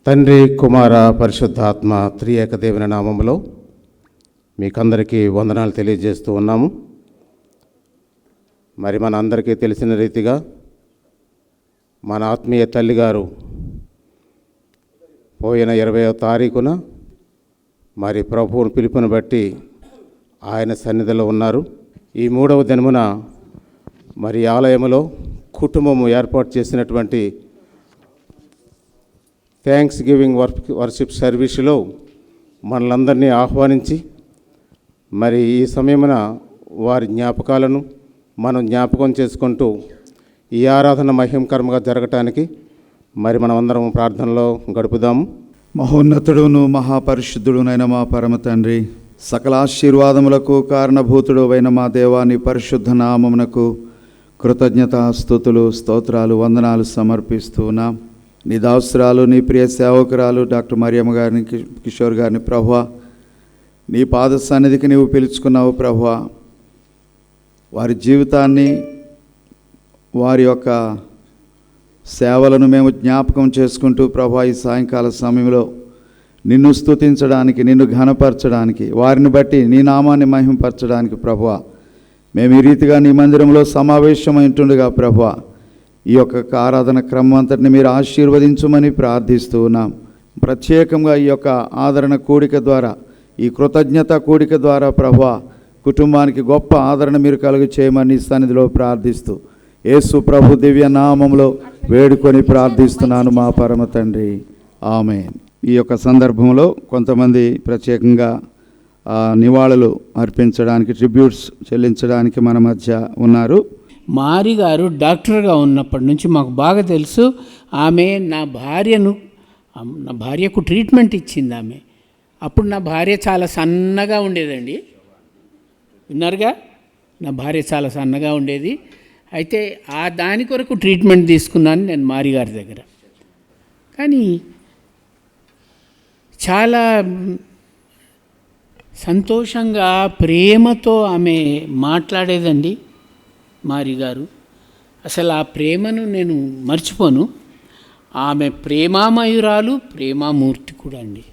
తండ్రి, కుమార, పరిశుద్ధాత్మ త్రియేక దేవుని నామములో మీకందరికీ వందనాలు తెలియజేస్తూ ఉన్నాము. మరి మన అందరికీ తెలిసిన రీతిగా మన ఆత్మీయ తల్లిగారు పోయిన 20వ తారీఖున మరి ప్రభువుని పిలుపుని బట్టి ఆయన సన్నిధిలో ఉన్నారు. ఈ 3వ దినమున మరి ఆలయములో కుటుంబము ఏర్పాటు చేసినటువంటి థ్యాంక్స్ గివింగ్ వర్షిప్ సర్వీసులో మనలందరినీ ఆహ్వానించి మరి ఈ సమయమున వారి జ్ఞాపకాలను మనం జ్ఞాపకం చేసుకుంటూ ఈ ఆరాధన మహిమకరంగా జరగటానికి మరి మనమందరం ప్రార్థనలో గడుపుదాము. మహోన్నతుడును మహాపరిశుద్ధుడునైన మా పరమ తండ్రి, సకల ఆశీర్వాదములకు కారణభూతుడు అయిన మా దేవాని పరిశుద్ధ నామమునకు కృతజ్ఞతాస్తుతులు, స్తోత్రాలు, వందనాలు సమర్పిస్తున్నాం. నీ దాసురాలు, నీ ప్రియ సేవకురాలు డాక్టర్ మరియమ్మ గారిని, కిషోర్ గారిని ప్రభువా, నీ పాద సన్నిధికి నీవు పిలుచుకున్నావు ప్రభువా. వారి జీవితాన్ని, వారి యొక్క సేవలను మేము జ్ఞాపకం చేసుకుంటూ ప్రభువా, ఈ సాయంకాల సమయంలో నిన్ను స్తుతించడానికి, నిన్ను ఘనపరచడానికి, వారిని బట్టి నీ నామాన్ని మహిమపరచడానికి ప్రభువా మేము ఈ రీతిగా నీ మందిరంలో సమావేశమైంటుండగా ప్రభువా, ఈ యొక్క ఆరాధన క్రమం అంతటిని మీరు ఆశీర్వదించమని ప్రార్థిస్తూ ఉన్నాం. ప్రత్యేకంగా ఈ యొక్క ఆదరణ కూడిక ద్వారా, ఈ కృతజ్ఞత కూడిక ద్వారా ప్రభువా కుటుంబానికి గొప్ప ఆదరణ మీరు కలుగు చేయమని సన్నిధిలో ప్రార్థిస్తూ యేసు ప్రభు దివ్య నామములో వేడుకొని ప్రార్థిస్తున్నాను మా పరమ తండ్రి, ఆమేన్. ఈ యొక్క సందర్భంలో కొంతమంది ప్రత్యేకంగా నివాళులు అర్పించడానికి, ట్రిబ్యూట్స్ చెల్లించడానికి మన మధ్య ఉన్నారు. మారి గారు డాక్టర్గా ఉన్నప్పటి నుంచి మాకు బాగా తెలుసు. ఆమె నా భార్యకు ట్రీట్మెంట్ ఇచ్చింది ఆమె. అప్పుడు నా భార్య చాలా సన్నగా ఉండేదండి, విన్నారుగా, నా భార్య చాలా సన్నగా ఉండేది. అయితే దాని కొరకు ట్రీట్మెంట్ తీసుకున్నాను నేను మారి గారి దగ్గర. కానీ చాలా సంతోషంగా, ప్రేమతో ఆమె మాట్లాడేదండి మారి గారు. అసలు ఆ ప్రేమను నేను మర్చిపోను. ఆమె ప్రేమామయురాలు, ప్రేమామూర్తి కూడా అండి.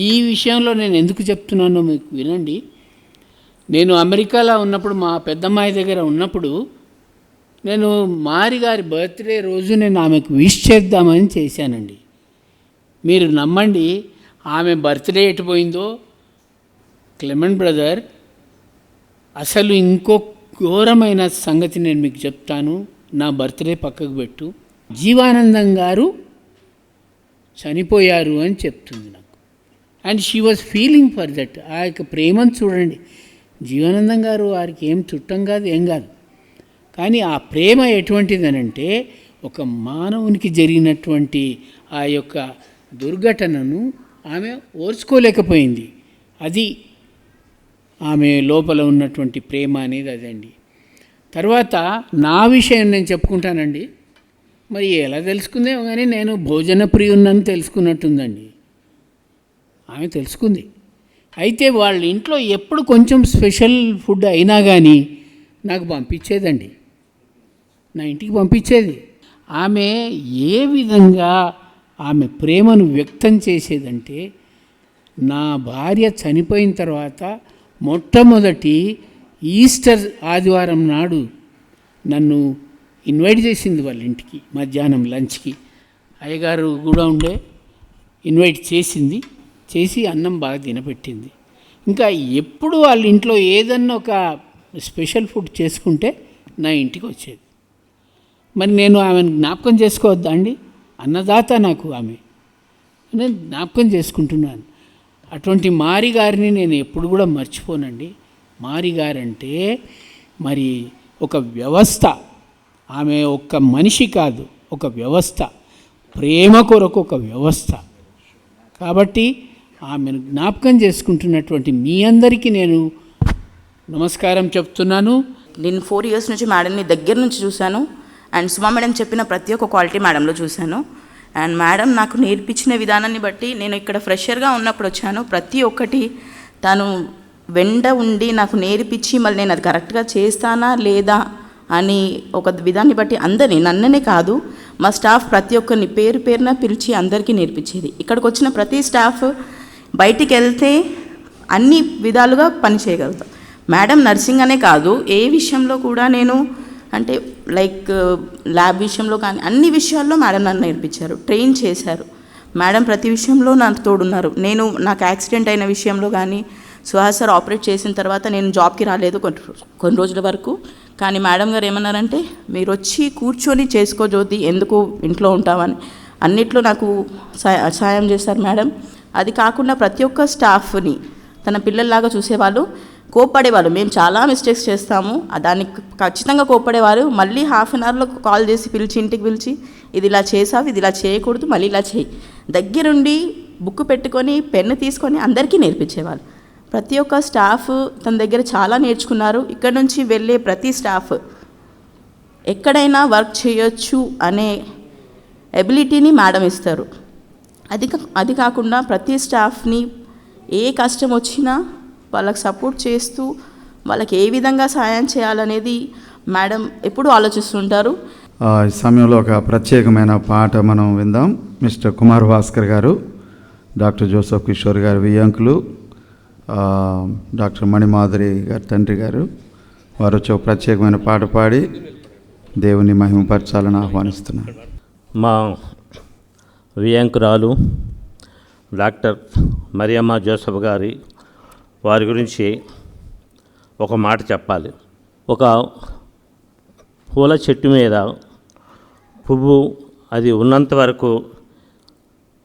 ఈ విషయంలో నేను ఎందుకు చెప్తున్నానో మీకు వినండి. నేను అమెరికాలో ఉన్నప్పుడు, మా పెద్దమ్మాయి దగ్గర ఉన్నప్పుడు, నేను మారి గారి బర్త్డే రోజు నేను ఆమెకు విష్ చేద్దామని చేశానండి. మీరు నమ్మండి, ఆమె బర్త్డే ఎటుపోయిందో క్లెమెంట్ బ్రదర్. అసలు ఇంకో ఘోరమైన సంగతి నేను మీకు చెప్తాను. నా బర్త్డే పక్కకు పెట్టు, జీవానందం గారు చనిపోయారు అని చెప్తుంది నాకు. And she was feeling for that. ఆ యొక్క ప్రేమను చూడండి. జీవానందం గారు వారికి ఏం చుట్టం కాదు, ఏం కాదు. కానీ ఆ ప్రేమ ఎటువంటిదనంటే, ఒక మానవునికి జరిగినటువంటి ఆ యొక్క దుర్ఘటనను ఆమె ఓర్చుకోలేకపోయింది. అది ఆమె లోపల ఉన్నటువంటి ప్రేమ అనేది అదండి. తర్వాత నా విషయం నేను చెప్పుకుంటానండి. మరి ఎలా తెలుసుకుందేమో కానీ నేను భోజన ప్రియున్నని తెలుసుకున్నట్టుందండి. ఆమె తెలుసుకుంది. అయితే వాళ్ళ ఇంట్లో ఎప్పుడు కొంచెం స్పెషల్ ఫుడ్ అయినా కానీ నాకు పంపించేదండి, నా ఇంటికి పంపించేది. ఆమె ఏ విధంగా ఆమె ప్రేమను వ్యక్తం చేసేదంటే, నా భార్య చనిపోయిన తర్వాత మొట్టమొదటి ఈస్టర్ ఆదివారం నాడు నన్ను ఇన్వైట్ చేసింది వాళ్ళ ఇంటికి, మధ్యాహ్నం లంచ్కి. అయ్యగారు కూడా ఉండే, ఇన్వైట్ చేసి అన్నం బాగా తినపెట్టింది. ఇంకా ఎప్పుడు వాళ్ళ ఇంట్లో ఏదన్నా ఒక స్పెషల్ ఫుడ్ చేసుకుంటే నా ఇంటికి వచ్చేది. మరి నేను ఆమెను జ్ఞాపకం చేసుకోవద్దా అండి? అన్నదాత నాకు ఆమె, నేను జ్ఞాపకం చేసుకుంటున్నాను. అటువంటి మారి గారిని నేను ఎప్పుడు కూడా మర్చిపోనండి. మారి గారంటే మరి ఒక వ్యవస్థ. ఆమె ఒక్క మనిషి కాదు, ఒక వ్యవస్థ. ప్రేమ కొరకు ఒక వ్యవస్థ. కాబట్టి ఆమెను జ్ఞాపకం చేసుకుంటున్నటువంటి మీ అందరికీ నేను నమస్కారం చెప్తున్నాను. నేను 4 years నుంచి మేడంని దగ్గర నుంచి చూశాను. అండ్ సుమా మేడం చెప్పిన ప్రతి ఒక్క క్వాలిటీ మేడంలో చూశాను. అండ్ మేడం నాకు నేర్పించిన విధానాన్ని బట్టి, నేను ఇక్కడ ఫ్రెషర్గా ఉన్నప్పుడు వచ్చాను, ప్రతి ఒక్కటి తను వెంట ఉండి నాకు నేర్పించి, మళ్ళీ నేను అది కరెక్ట్గా చేస్తానా లేదా అని ఒక విధాన్ని బట్టి అందరినీ, నన్ననే కాదు మా స్టాఫ్ ప్రతి ఒక్కరిని పేరు పేరున పిలిచి అందరికీ నేర్పించేది. ఇక్కడికి వచ్చిన ప్రతి స్టాఫ్ బయటికి వెళ్తే అన్ని విధాలుగా పని చేయగలుగుతాం. మేడం నర్సింగ్ అనే కాదు, ఏ విషయంలో కూడా నేను అంటే లైక్ ల్యాబ్ విషయంలో కానీ అన్ని విషయాల్లో మేడం నన్ను నేర్పించారు, ట్రైన్ చేశారు. మేడం ప్రతి విషయంలో నాకు తోడున్నారు. నాకు యాక్సిడెంట్ అయిన విషయంలో కానీ సుహాస్ సార్ ఆపరేట్ చేసిన తర్వాత నేను జాబ్కి రాలేదు కొన్ని రోజుల వరకు. కానీ మేడం గారు ఏమన్నారంటే, మీరు వచ్చి కూర్చొని చేసుకో జ్యోతి, ఎందుకు ఇంట్లో ఉంటామని అన్నిట్లో నాకు సాయం చేశారు మేడం. అది కాకుండా ప్రతి ఒక్క స్టాఫ్ని తన పిల్లల్లాగా చూసేవాళ్ళు, కోప్పడేవాళ్ళు. మేము చాలా మిస్టేక్స్ చేస్తాము, దానికి ఖచ్చితంగా కోప్పడేవారు. మళ్ళీ హాఫ్ అన్ అవర్లో కాల్ చేసి పిలిచి ఇంటికి పిలిచి, ఇది ఇలా చేసావు, ఇది ఇలా చేయకూడదు, మళ్ళీ ఇలా చేయి. దగ్గరుండి బుక్ పెట్టుకొని పెన్ను తీసుకొని అందరికీ నేర్పించేవాళ్ళు. ప్రతి ఒక్క స్టాఫ్ తన దగ్గర చాలా నేర్చుకున్నారు. ఇక్కడ నుంచి వెళ్ళే ప్రతి స్టాఫ్ ఎక్కడైనా వర్క్ చేయొచ్చు అనే ఎబిలిటీని మేడం ఇస్తారు. అది కాకుండా ప్రతి స్టాఫ్ని ఏ కష్టం వచ్చినా వాళ్ళకి సపోర్ట్ చేస్తూ వాళ్ళకి ఏ విధంగా సాయం చేయాలనేది మేడం ఎప్పుడూ ఆలోచిస్తుంటారు. ఈ సమయంలో ఒక ప్రత్యేకమైన పాట మనం విందాం. మిస్టర్ కుమార్ భాస్కర్ గారు, డాక్టర్ జోసెఫ్ కిషోర్ గారు వియ్యంకులు, డాక్టర్ మణిమాధురి గారి తండ్రి గారు, వారు వచ్చి ఒక ప్రత్యేకమైన పాట పాడి దేవుని మహిమపరచాలని ఆహ్వానిస్తున్నారు. మా వియ్యంకురాలు డాక్టర్ మరియమ్మ జోసెఫ్ గారి వారి గురించి ఒక మాట చెప్పాలి. ఒక పూల చెట్టు మీద పువ్వు అది ఉన్నంత వరకు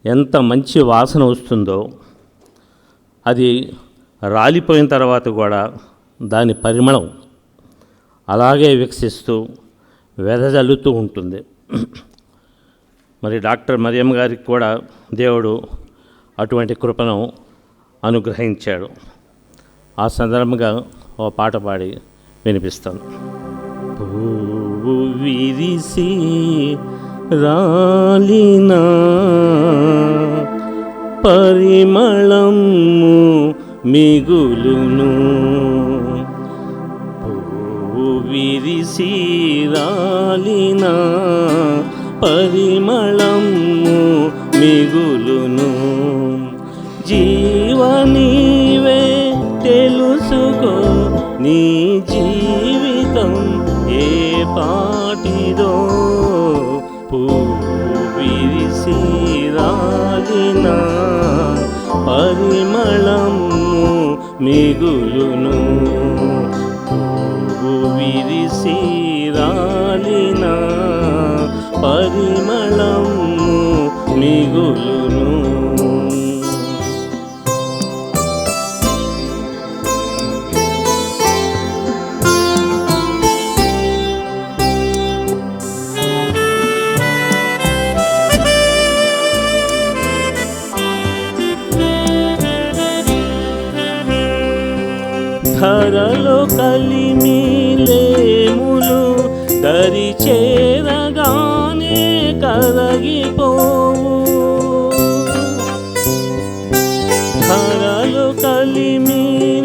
ఎంత మంచి వాసన వస్తుందో, అది రాలిపోయిన తర్వాత కూడా దాని పరిమళం అలాగే వికసిస్తూ వెదజల్లుతూ ఉంటుంది. మరి డాక్టర్ మరియమ్మ గారికి కూడా దేవుడు అటువంటి కృపను అనుగ్రహించాడు. ఆ సందర్భంగా ఓ పాట పాడి వినిపిస్తాను. పువ్వు విరిసి రాలినా పరిమళము మిగులును, పువ్వు విరిసి రాలినా పరిమళము మిగులును, జీవనీవే తెలుసుకో నీ జీవితం ఏ పాటిదో, పువ్వు విరిసి రాలిన పరిమళము మిగులును, పువ్వు విరిసి రాలిన పరిమళము మిగులును. ధరలో కలిమిలేములు దరి చేరగానే కరగిపోవు, ధరలో కలిమిలేములు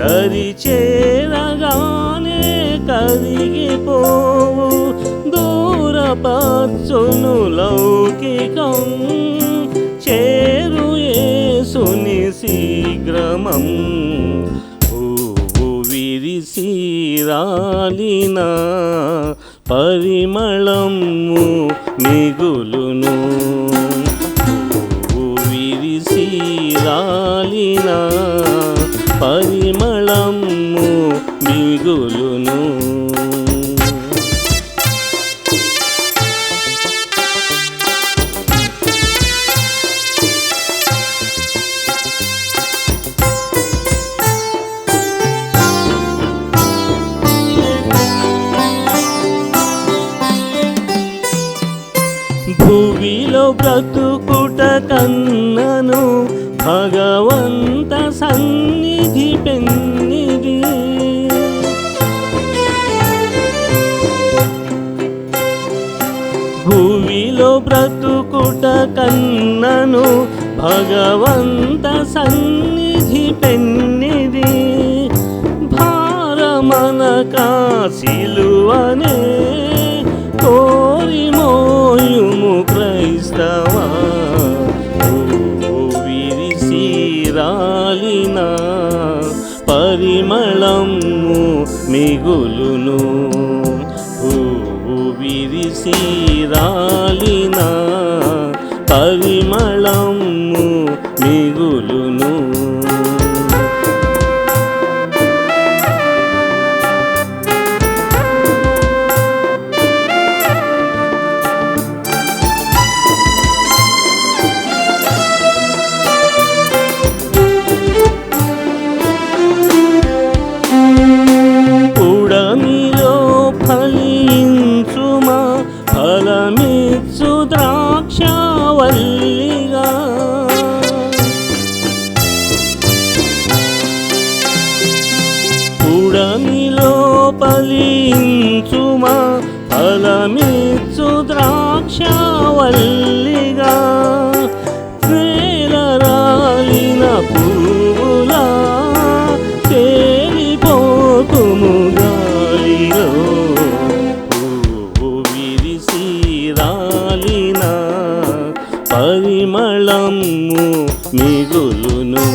దరి చేరగానే కరిగిపోవు, దూరపరచును లౌకికం చేరు యేసుని శీఘ్రమం, పువ్వు విరిసి రాలిన పరిమళము మిగులును, పువ్వు విరిసి రాలిన పరిమళము మిగులును. భూమిలో బ్రతుకుట కన్నను భగవంత సన్నిధి పెన్నిది, భూమిలో బ్రతుకుట కన్నను భగవంత సన్నిధి పెన్నిది, భారమనక సిలువనే మిగులును. పువ్వు విరిసి రాలిన పరిమళము మిగులును. ఉడమిలో ఫలించుమా ఫలమిచ్చు ద్రాక్షవల్లిగా. ఉడమిలో ఫలించుమా ఫలమిచ్చు ద్రాక్షవల్లిగా. రాలిన పువ్వులా తేలిపోతుము గాలిలో. పువ్వు విరిసి రాలిన పరిమళము మిగులును.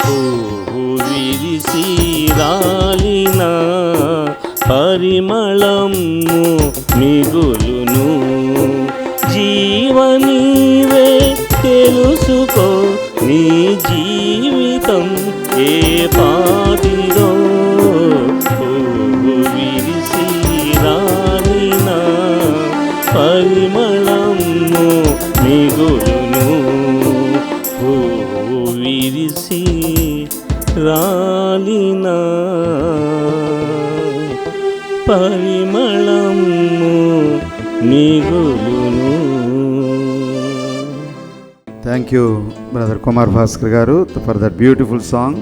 పువ్వు విరిసి రాలిన పరిమళము మిగులును. జీవనీవే తెలుసుకో నీ జీవితం ఏ పాటిదో. పువ్వు విరిసి రాలిన పరిమళము మిగులును. పువ్వు విరిసి రాలిన పరిమళము మిగులును. Thank you brother Kumar Bhaskar గారు ఫర్ దట్ బ్యూటిఫుల్ సాంగ్.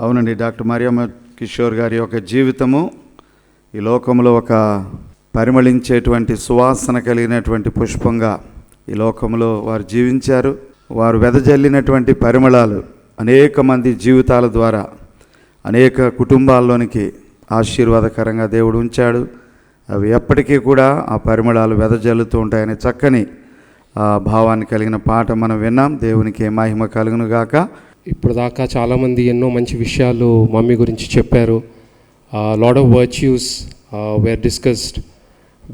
అవునండి, డాక్టర్ మరియమ్మ కిషోర్ గారి యొక్క జీవితము ఈ లోకంలో ఒక పరిమళించేటువంటి సువాసన కలిగినటువంటి పుష్పంగా ఈ లోకంలో వారు జీవించారు. వారు వెదజల్లినటువంటి పరిమళాలు అనేక మంది జీవితాల ద్వారా అనేక కుటుంబాల్లోనికి ఆశీర్వాదకరంగా దేవుడు ఉంచాడు. అవి ఎప్పటికీ కూడా ఆ పరిమళాలు వెదజల్లుతూ ఉంటాయనే చక్కని భావాన్ని కలిగిన పాట మనం విన్నాం. దేవునికి మహిమ కలుగును గాక. ఇప్పుడు దాకా చాలామంది ఎన్నో మంచి విషయాలు మమ్మీ గురించి చెప్పారు. Lot of virtues were discussed.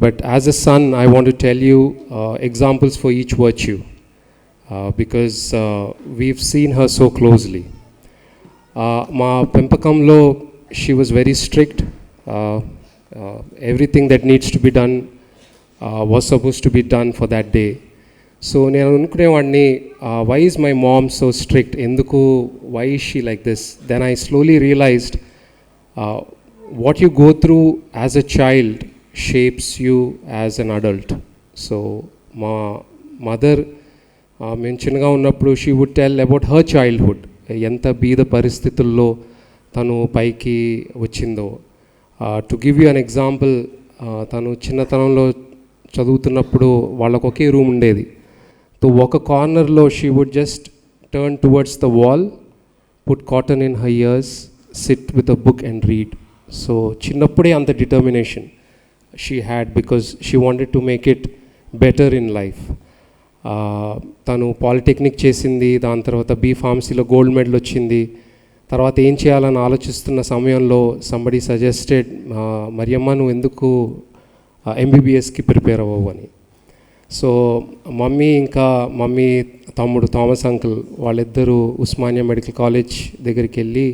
But as a son I want to tell you examples for each virtue because we've seen her so closely. మా పెంపకంలో she was very strict. Everything that needs to be done was suppose to be done for that day. So నేను అనుకునేవాడిని, why is my mom so strict, ఎందుకు, why is she like this. Then I slowly realised what you go through as a child shapes you as an adult. So మా mother మేము చిన్నగా ఉన్నప్పుడు she would tell about her childhood, ఎంత బీద పరిస్థితుల్లో తను పైకి వచ్చిందో. To give you an example, తను చిన్నతనంలో చదువుతున్నప్పుడు వాళ్ళకు ఒకే రూమ్ ఉండేది. సో ఒక కార్నర్లో she would just turn towards the wall, put cotton in her ears, sit with a book and read. So చిన్నప్పుడే అంత determination she had because she wanted to make it better in life. తను polytechnic చేసింది, దాని తర్వాత B.Pharmacyలో gold medal వచ్చింది. తర్వాత ఏం చేయాలని ఆలోచిస్తున్న సమయంలో సంబడి సజెస్టెడ్, మరియమ్మ నువ్వు ఎందుకు MBBSకి ప్రిపేర్ అవ్వవు అని. సో మమ్మీ తమ్ముడు థామస్ అంకుల్ వాళ్ళిద్దరూ ఉస్మానియా మెడికల్ కాలేజ్ దగ్గరికి వెళ్ళి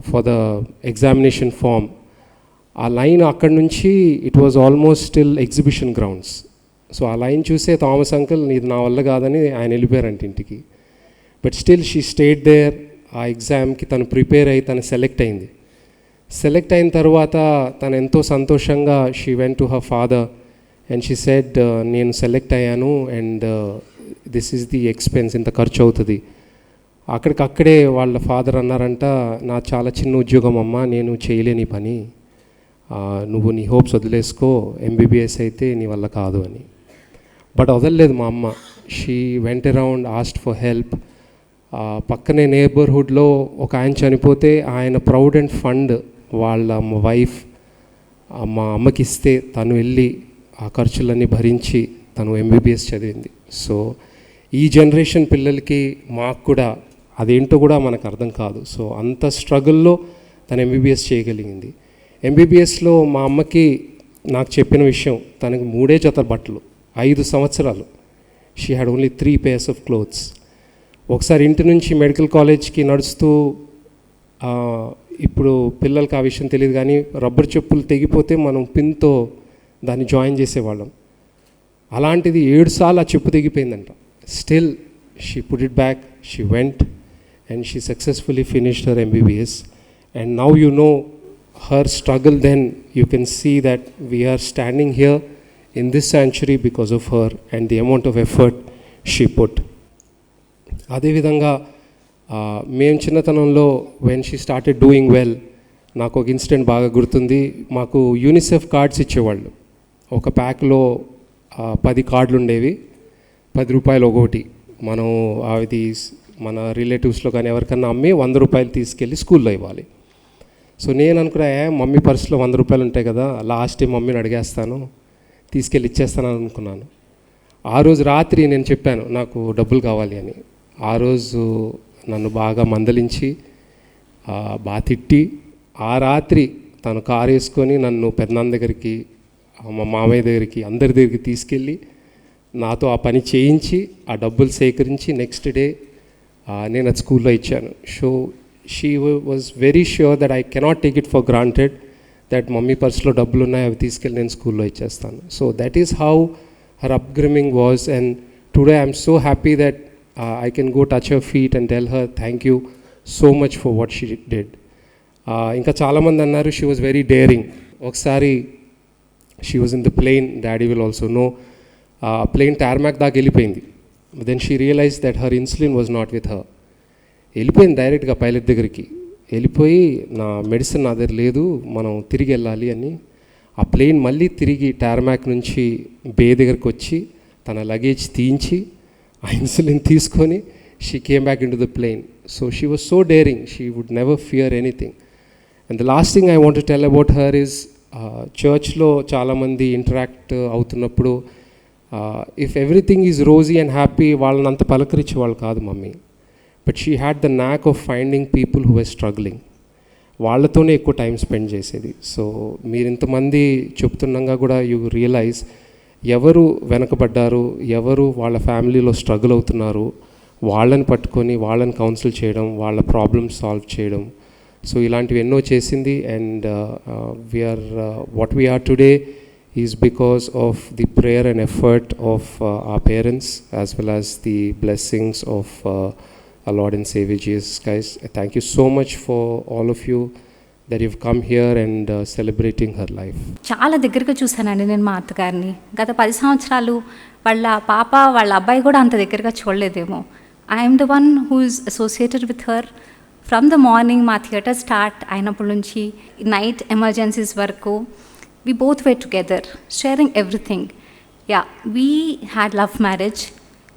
ఫర్ ద ఎగ్జామినేషన్ ఫామ్, ఆ లైన్ అక్కడి నుంచి it was almost still exhibition grounds. So ఆ లైన్ చూసే థామస్ అంకుల్ ఇది నా వల్ల కాదని ఆయన వెళ్ళిపోయారంట ఇంటికి. But still she stayed there. ఆ ఎగ్జామ్కి తను ప్రిపేర్ అయ్యి తను సెలెక్ట్ అయింది. సెలెక్ట్ అయిన తర్వాత తను ఎంతో సంతోషంగా she went to her father and she said, నేను సెలెక్ట్ అయ్యాను and this is the expense, ఇంత ఖర్చు అవుతుంది. అక్కడికక్కడే వాళ్ళ ఫాదర్ అన్నారంట, నా చాలా చిన్న ఉద్యోగం అమ్మ, నేను చేయలేని పని, నువ్వు నీ హోప్స్ వదిలేసుకో, MBBS అయితే నీ వల్ల కాదు అని. బట్ వదలలేదు మా అమ్మ. She went around, asked for help. పక్కనే నేబర్హుడ్లో ఒక ఆయన చనిపోతే ఆయన ప్రొవిడెంట్ ఫండ్ వాళ్ళ వైఫ్ మా అమ్మకి ఇస్తే తను వెళ్ళి ఆ ఖర్చులన్నీ భరించి తను MBBS చదివింది. సో ఈ జనరేషన్ పిల్లలకి మాకు కూడా అదేంటో కూడా మనకు అర్థం కాదు. సో అంత స్ట్రగుల్లో తను ఎంబీబీఎస్ చేయగలిగింది. ఎంబీబీఎస్లో మా అమ్మకి నాకు చెప్పిన విషయం, తనకి 3 జతల బట్టలు, 5 సంవత్సరాలు. She had only 3 pairs of clothes. ఒకసారి ఇంటి నుంచి మెడికల్ కాలేజ్కి నడుస్తూ, ఇప్పుడు పిల్లలకి ఆ విషయం తెలియదు కానీ రబ్బర్ చెప్పులు తెగిపోతే మనం పిన్తో దాన్ని జాయిన్ చేసేవాళ్ళం. అలాంటిది 7 సార్లు ఆ చెప్పు తెగిపోయిందంట. Still she put it back, she went and she successfully finished her MBBS. And now you know her struggle. Then you can see that we are standing here in this sanctuary because of her and the amount of effort she put. అదేవిధంగా మేము చిన్నతనంలో when she started doing well, నాకు ఒక incident బాగా గుర్తుంది. మాకు UNICEF cards ఇచ్చేవాళ్ళు. ఒక ప్యాక్లో 10 కార్డులు ఉండేవి, 10 రూపాయలు ఒకటి. మనం అది మన రిలేటివ్స్లో కానీ ఎవరికన్నా అమ్మి 100 రూపాయలు తీసుకెళ్ళి స్కూల్లో ఇవ్వాలి. సో నేను అనుకున్నా, మమ్మీ పర్సులో 100 రూపాయలు ఉంటాయి కదా, లాస్ట్ టైం మమ్మీని అడిగేస్తాను, తీసుకెళ్ళి ఇచ్చేస్తాను అనుకున్నాను. ఆ రోజు రాత్రి నేను చెప్పాను నాకు డబ్బులు కావాలి అని. ఆ రోజు నన్ను బాగా మందలించి బాగా తిట్టి, ఆ రాత్రి తను కారు వేసుకొని నన్ను పెద్దనాన్న దగ్గరికి, మా మామయ్య దగ్గరికి, అందరి దగ్గరికి తీసుకెళ్ళి నాతో ఆ పని చేయించి ఆ డబ్బులు సేకరించి నెక్స్ట్ డే నేను అది స్కూల్లో ఇచ్చాను. So she was very sure that I cannot take it for granted that mummy పర్స్లో డబ్బులు ఉన్నాయి, అవి తీసుకెళ్ళి నేను స్కూల్లో ఇచ్చేస్తాను. So that is how her upbringing was. And today I'm so happy that I can go touch her feet and tell her thank you so much for what she did. ఇంకా చాలామంది అన్నారు షీ వాజ్ వెరీ డేరింగ్. ఒకసారి she was in the plane, daddy will also know. Plane tarmac దాకా వెళ్ళిపోయింది. Then she realise that her insulin was not with her. వెళ్ళిపోయింది డైరెక్ట్గా pilot దగ్గరికి. వెళ్ళిపోయి నా మెడిసిన్ నా దగ్గర లేదు, మనం తిరిగి వెళ్ళాలి అని. ఆ ప్లేన్ మళ్ళీ తిరిగి టార్మాక్ నుంచి బే దగ్గరికి వచ్చి తన లగేజ్ తీయించి ఆ ఇన్సులిన్ తీసుకొని she came back in to the plane. So she was so daring, she would never fear anything. And the last thing I want to tell about her is, చర్చ్లో చాలామంది interact అవుతున్నప్పుడు if everything is rosy and happy, వాళ్ళని అంత పలకరించే వాళ్ళు కాదు mummy. But she had the knack of finding people who are struggling. వాళ్ళతోనే ఎక్కువ టైం స్పెండ్ చేసేది. సో మీరు ఇంతమంది చెప్తున్నాగా కూడా యూ రియలైజ్ ఎవరు వెనకబడ్డారు, ఎవరు వాళ్ళ ఫ్యామిలీలో స్ట్రగుల్ అవుతున్నారు, వాళ్ళని పట్టుకొని వాళ్ళని కౌన్సిల్ చేయడం, వాళ్ళ ప్రాబ్లమ్స్ సాల్వ్ చేయడం. సో ఇలాంటివి ఎన్నో చేసింది. And we are what we are today is because of the prayer and effort of our parents as well as the blessings of our Lord and Savior Jesus Christ. Thank you so much for all of you that you've come here and celebrating her life. చాలా దగ్గరగా చూశానండి నేను మా అత్తగారిని. గత 10 సంవత్సరాలు వాళ్ళ పాప వాళ్ళ అబ్బాయి కూడా అంత దగ్గరగా చూడలేదేమో. I'm the one who is associated with her from the morning. మా థియేటర్ స్టార్ట్ అయినప్పటి నుంచి నైట్ ఎమర్జెన్సీస్ వరకు we both were together, sharing everything. Yeah, we had love marriage.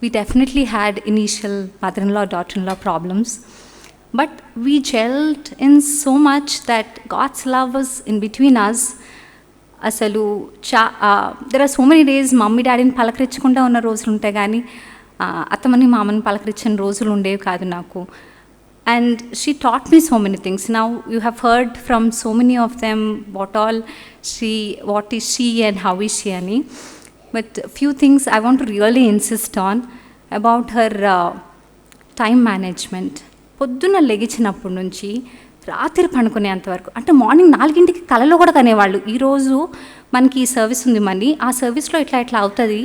We definitely had initial mother-in-law, daughter-in-law problems. But we gelled in so much that God's love was in between us. Asalu, there are so many days mummy డాడీని పలకరించకుండా ఉన్న రోజులు ఉంటాయి కానీ అత్తమని మామని పలకరించిన రోజులు ఉండేవి కాదు నాకు. And she taught me so many things. Now you have heard from so many of them what is she and how is she ani. But few things I want to really insist on about her time management. పొద్దున్న లెగిచినప్పటి నుంచి రాత్రి పడుకునేంత వరకు, అంటే morning 4 కలలో కూడా కనేవాళ్ళు. ఈరోజు మనకి ఈ సర్వీస్ ఉంది మనీ, ఆ సర్వీస్లో ఇట్లా అవుతుంది,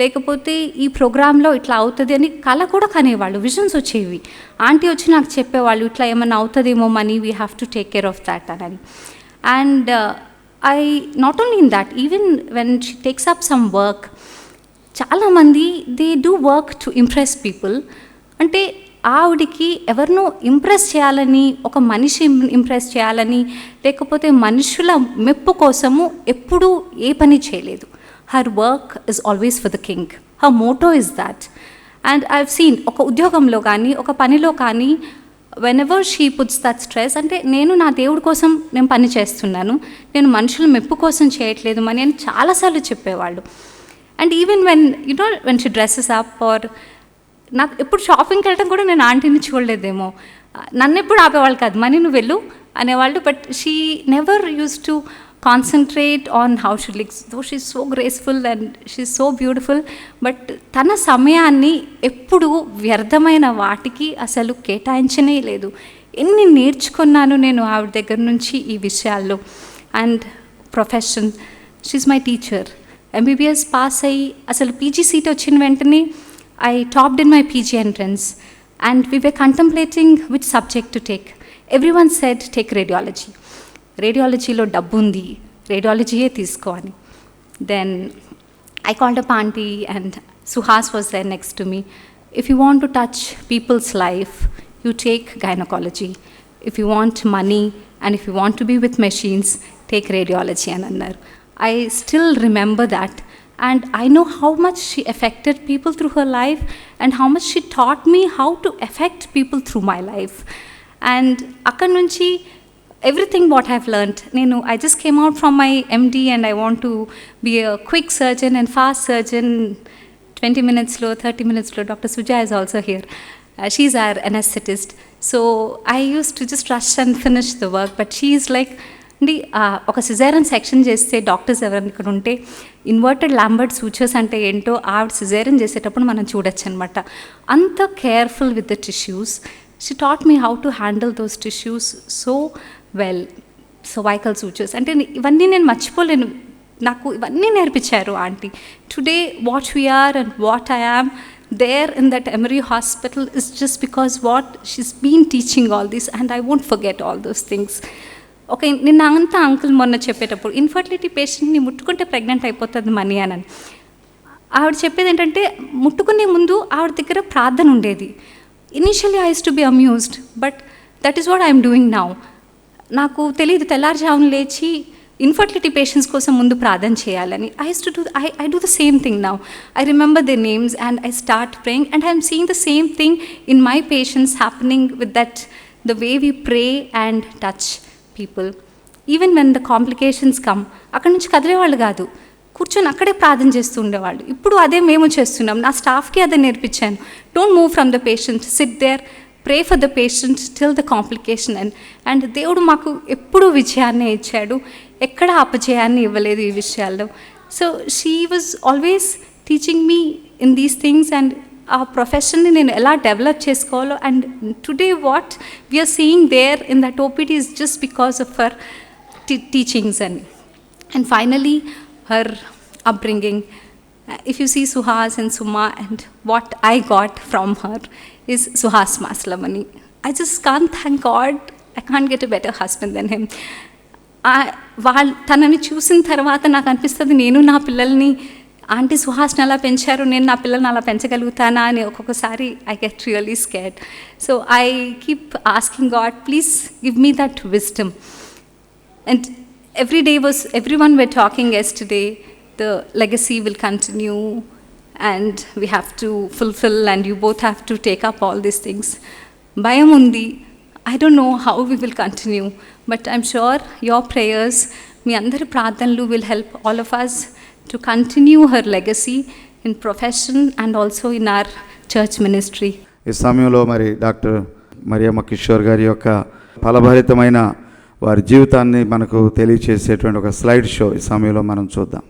లేకపోతే ఈ ప్రోగ్రాంలో ఇట్లా అవుతుంది అని కళ కూడా కనేవాళ్ళు. విజన్స్ వచ్చేవి. ఆంటీ వచ్చి నాకు చెప్పేవాళ్ళు ఇట్లా ఏమన్నా అవుతుందేమో money, we have to take care of that అని. And I not only in that, even when she takes up some work, చాలామంది they do work to impress people. అంటే ఆవిడికి ఎవరినో ఇంప్రెస్ చేయాలని, ఒక మనిషి ఇంప్రెస్ చేయాలని, లేకపోతే మనుషుల మెప్పు కోసము ఎప్పుడూ ఏ పని చేయలేదు. Her work is always for the king. Her motto is that. And I've seen ఒక ఉద్యోగంలో కానీ ఒక పనిలో కానీ whenever she puts that stress, అంటే నేను నా దేవుడి కోసం నేను పని చేస్తున్నాను, నేను మనుషుల మెప్పు కోసం చేయట్లేదు అని చాలాసార్లు చెప్పేవాళ్ళు. And even when she dresses up, or నాకు ఎప్పుడు షాపింగ్కి వెళ్ళడం కూడా నేను ఆంటీని చూడలేదేమో, నన్ను ఎప్పుడు ఆపేవాళ్ళు కాదు, మనీ నువ్వు వెళ్ళు, అనేవాళ్ళు. But she never use to concentrate on how she looks, though she so graceful and she so beautiful. But తన సమయాన్ని ఎప్పుడు వ్యర్థమైన వాటికి అసలు కేటాయించనే లేదు. ఎన్ని నేర్చుకున్నాను నేను ఆవిడ దగ్గర నుంచి ఈ విషయాల్లో. And profession, she my teacher. MBBS pass అయ్యి అసలు పీజీ సీట్ వచ్చిన వెంటనే I topped in my PG entrance and we were contemplating which subject to take. Everyone said take radiology, రేడియాలజీలో డబ్బు ఉంది, రేడియాలజీయే తీసుకో అని. Then I called up aunty and Suhas was there next to me. If you want to touch people's life, you take gynecology. If you want money and if you want to be with machines, take radiology and annar. I still remember that, and I know how much she affected people through her life and how much she taught me how to affect people through my life. And akkad nunchi everything what I've learned, I just came out from my MD and I want to be a quick surgeon and fast surgeon. 20 minutes lo, 30 minutes lo. Dr. Suja is also here. She's our anesthetist. So I used to just rush and finish the work, but she's like, ఒక caesarean section చేస్తే doctors ఎవరైనా ఇక్కడ ఉంటే inverted Lambert sutures అంటే ఏంటో ఆవిడ caesarean చేసేటప్పుడు మనం చూడొచ్చు అనమాట. అంత careful with the tissues. She taught me how to handle those tissues so well. Cervical sutures అంటే ఇవన్నీ నేను మర్చిపోలేను. నాకు ఇవన్నీ నేర్పించారు aunty. Today what we are and what I am there in that Emory hospital is just because what she's been teaching all this, and I won't forget all those things. Okay, నిన్న అంతా uncle మొన్న చెప్పేటప్పుడు infertility పేషెంట్ని ముట్టుకుంటే pregnant అయిపోతుంది money అని ఆవిడ చెప్పేది ఏంటంటే, ముట్టుకునే ముందు ఆవిడ దగ్గర ప్రార్థన ఉండేది. Initially I use to be amused, but that is what I'm doing now. నాకు తెలియదు తెల్లారుజామున లేచి ఇన్ఫర్టిలిటీ పేషెంట్స్ కోసం ముందు ప్రార్థన చేయాలని. I do the same thing now. I remember their names and I start praying, and I'm seeing the same thing in my patients happening with that, the way we pray and touch people. Even when the complications come, అక్కడి నుంచి కదిలేవాళ్ళు కాదు, కూర్చొని అక్కడే ప్రార్థన చేస్తూ ఉండేవాళ్ళు. ఇప్పుడు అదే మేము చేస్తున్నాం. నా స్టాఫ్కి అదే నేర్పించాను. Don't move from the patient, sit there, pray for the patient till the complication end. And దేవుడు మాకు ఎప్పుడూ విజయాన్ని ఇచ్చాడు, ఎక్కడ అపజయాన్ని ఇవ్వలేదు ఈ విషయాల్లో. So she was always teaching me in these things and ఆ ప్రొఫెషన్ని నేను ఎలా డెవలప్ చేసుకోవాలో. And today what we are seeing there in that OPD is just because of her teachings and finally her upbringing. If you see Suhas and Suma, and what I got from her is Suhas Maslamani. I just can't thank God. I can't get a better husband than him. తనని చూసిన తర్వాత నాకు అనిపిస్తుంది, నేను నా పిల్లల్ని aunty Suhasini అలా పెంచారు, నేను నా పిల్లల్ని అలా పెంచగలుగుతానా అని ఒక్కొక్కసారి I get really scared. So I keep asking God, please give me that wisdom. And everyone were talking yesterday, the legacy will continue and we have to fulfill, and you both have to take up all these things. Bayam undi. I don't know how we will continue, but I'm sure your prayers, మీ అందరి ప్రార్థనలు will help all of us to continue her legacy in profession and also in our church ministry. ఈ సమయంలో మరి doctor Mariyamma Kishore గారి యొక్క ఫలభరితమైన వారి జీవితాన్ని మనకు తెలియచేసేటువంటి ఒక స్లైడ్ షో ఈ సమయంలో మనం చూద్దాం.